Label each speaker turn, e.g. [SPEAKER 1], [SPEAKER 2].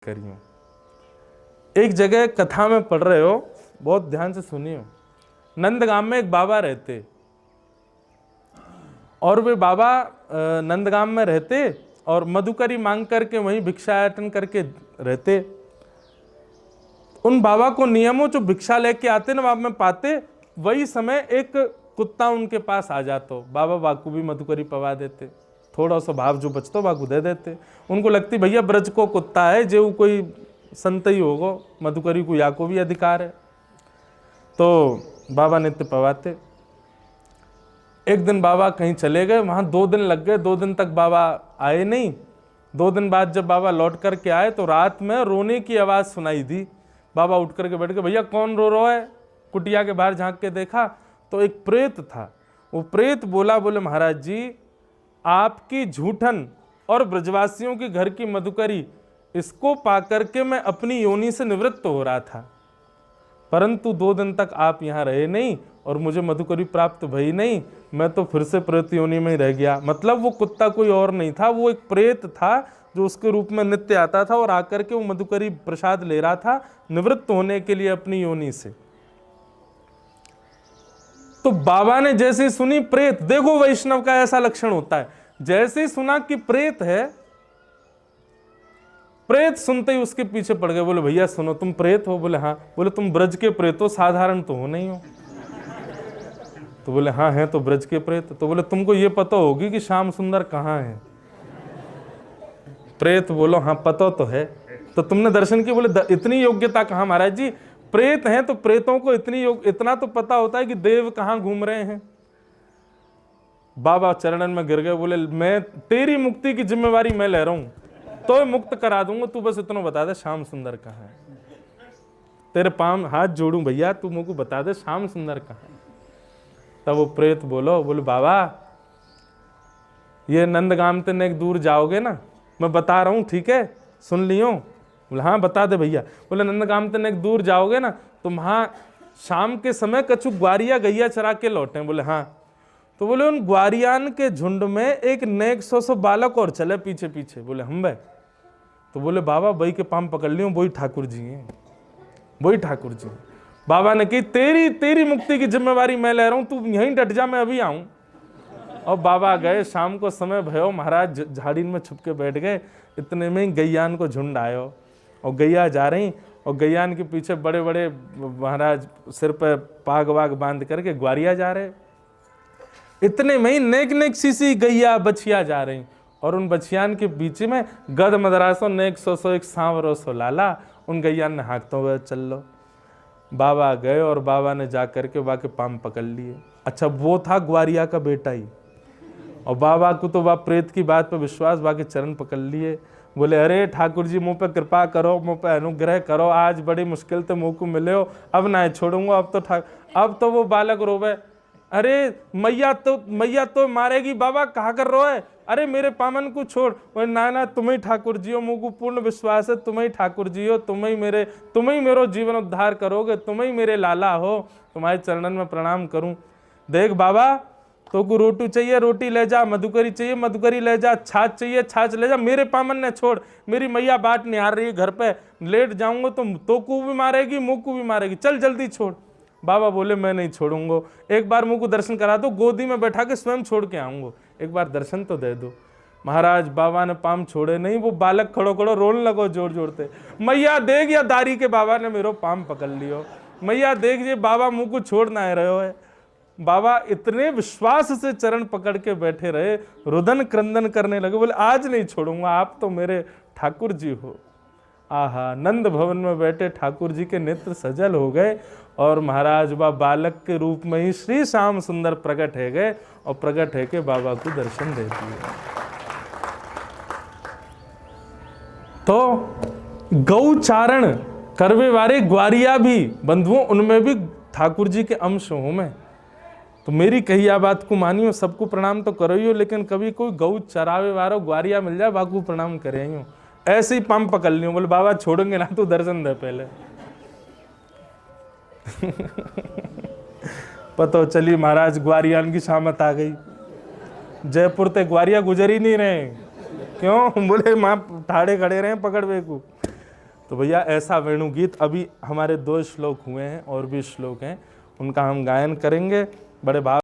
[SPEAKER 1] करियो। एक जगह कथा में पढ़ रहे हो, बहुत ध्यान से सुनियो। नंदगाम में एक बाबा रहते और वे बाबा नंदगाम में रहते और मधुकरी मांग करके वहीं भिक्षाटन करके रहते। उन बाबा को नियमों जो भिक्षा लेके आते ना वहां में पाते, वही समय एक कुत्ता उनके पास आ जाता। बाबा बाकू भी मधुकरी पवा देते, थोड़ा सा भाव जो बचतो बाकू दे देते। उनको लगती भैया ब्रज को कुत्ता है, जो कोई संत ही होगो, मधुकरी को या को भी अधिकार है। तो बाबा नित्य पवाते। एक दिन बाबा कहीं चले गए, वहां 2 दिन लग गए, 2 दिन तक बाबा आए नहीं। 2 दिन बाद जब बाबा लौट करके आए तो रात में रोने की आवाज सुनाई दी। बाबा उठ करके बैठ गए, भैया कौन रो रहा है? कुटिया के बाहर झांक के देखा तो एक प्रेत था। वो प्रेत बोले महाराज जी, आपकी झूठन और ब्रजवासियों के घर की मधुकरी, इसको पाकर के मैं अपनी योनि से निवृत्त हो रहा था, परंतु 2 दिन तक आप यहाँ रहे नहीं और मुझे मधुकरी प्राप्त भई नहीं, मैं तो फिर से प्रेत योनि में ही रह गया। मतलब वो कुत्ता कोई और नहीं था, वो एक प्रेत था जो उसके रूप में नित्य आता था और आकर के वो मधुकरी प्रसाद ले रहा था निवृत्त होने के लिए अपनी योनि से। तो बाबा ने जैसे ही सुनी प्रेत, देखो वैष्णव का ऐसा लक्षण होता है, जैसे ही सुना कि प्रेत है, प्रेत सुनते ही उसके पीछे पड़ गए। बोले भैया सुनो, तुम प्रेत हो? बोले हाँ। बोले तुम ब्रज के प्रेत हो, साधारण तो हो नहीं हो? तो बोले हाँ हैं तो ब्रज के प्रेत। तो बोले तुमको ये पता होगी कि श्याम सुंदर कहाँ है? प्रेत बोलो हाँ पता तो है। तो तुमने दर्शन किए? बोले इतनी योग्यता कहाँ महाराज जी, प्रेत हैं तो प्रेतों को इतना तो पता होता है कि देव कहाँ घूम रहे हैं। बाबा चरणन में गिर गए, बोले मैं तेरी मुक्ति की जिम्मेवारी मैं ले रहा हूं, तो मुक्त करा दूंगा, तू बस इतना बता दे श्याम सुंदर कहाँ है। तेरे पांव हाथ जोड़ूं भैया, तू मुझको बता दे श्याम सुंदर कहाँ है। तब वो प्रेत बोले बाबा ये नंदगाम ते नेक दूर जाओगे ना, मैं बता रहा हूं ठीक है, सुन लियो? बोले हाँ बता दे भैया। बोले नंदगाम ते नेक दूर जाओगे ना तो वहां शाम के समय कछु ग्वारिया गैया चरा के लौटे। बोले हाँ। तो बोले उन ग्वारियान के झुंड में एक नेक 100 बालक और चले पीछे पीछे। बोले हम भाई। तो बोले बाबा बई के पाम पकड़ लियो, वही ठाकुर जी हैं, वही ठाकुर जी। बाबा ने कही तेरी मुक्ति की जिम्मेवारी मैं ले रहा हूं, तू यहीं डट जा, मैं अभी आऊं। और बाबा गए, शाम को समय भयो, महाराज झाड़ी में छुप के बैठ गए। इतने में ही गैयान को झुंड आयो और गैया जा रही और गैयान के पीछे बड़े बड़े महाराज सिर पे पाग वाग बांध करके ग्वारिया जा रहे। इतने में ही नेक नेक सीसी गैया बछिया जा रही और उन बछियान के बीच में गद मदरासो नेक 100 एक सांवरो सो लाला, उन गैयान ने हाँकते हुए चल लो। बाबा गए और बाबा ने जा करके वहाँ के पाम पकड़ लिए। अच्छा वो था ग्वारिया का बेटा ही, और बाबा को तो वह प्रेत की बात पर विश्वास, वहाँ के चरण पकड़ लिए। बोले अरे ठाकुर जी मुँह पे कृपा करो, मुँह पे अनुग्रह करो, आज बड़ी मुश्किल से मुँह को मिले हो, अब ना छोड़ूंगा। अब तो वो बालक रोवे, अरे मैया तो मारेगी बाबा, कहा कर रो है? अरे मेरे पामन को छोड़। बोले ना तुम ही ठाकुर जी हो, मुझ को पूर्ण विश्वास है, तुम ही ठाकुर जी हो, तुम ही मेरो जीवन उद्धार करोगे, तुम ही मेरे लाला हो, तुम्हारे चरणन में प्रणाम करूं। देख बाबा तो को रोटी चाहिए रोटी ले जा, मधुकरी चाहिए मधुकरी ले जा, छाछ चाहिए छाछ ले जा, मेरे पामन ने छोड़, मेरी मैया बाट निहार रही है घर पे, लेट जाऊंगा तो को भी मारेगी मुँह को भी मारेगी, चल जल्दी छोड़। बाबा बोले मैं नहीं छोड़ूंगा, एक बार मुझको दर्शन करा दो, गोदी में बैठा के स्वयं छोड़ के आऊंगा, एक बार दर्शन तो दे दो। महाराज बाबा ने पाम छोड़े नहीं, वो बालक खड़ो रोने लगो जोर जोरते, मैया देख या दारी के बाबा ने मेरो पाम पकड़ लियो, मैया देख ये बाबा मुँह को छोड़ ना रहे है। बाबा इतने विश्वास से चरण पकड़ के बैठे रहे, रुदन क्रंदन करने लगे, बोले आज नहीं छोड़ूंगा, आप तो मेरे ठाकुर जी हो। आहा, नंद भवन में बैठे ठाकुर जी के नेत्र सजल हो गए और महाराज बा बालक के रूप में ही श्री श्याम सुंदर प्रकट है गए और प्रकट है के बाबा को दर्शन दे दिए। तो गौचारण करवे वाले ग्वारिया भी बंधुओं, उनमें भी ठाकुर जी के अंश हूं मैं। तो मेरी कही बात को मानियो, सबको प्रणाम तो करो ही हो, लेकिन कभी कोई गौ चरावे वाला ग्वारिया मिल जाए बाकू प्रणाम करें। ऐसे ही पंप पकड़ लियो, बोले बाबा छोड़ेंगे ना, तू दर्शन दे पहले। पता चली महाराज ग्वारियान की शामत आ गई, जयपुर ते ग्वारिया गुजर ही नहीं रहे। क्यों? बोले माँ ठाड़े खड़े रहे पकड़ बेकू। तो भैया ऐसा वेणुगीत अभी हमारे 2 श्लोक हुए हैं और भी श्लोक हैं, उनका हम गायन करेंगे बड़े भाव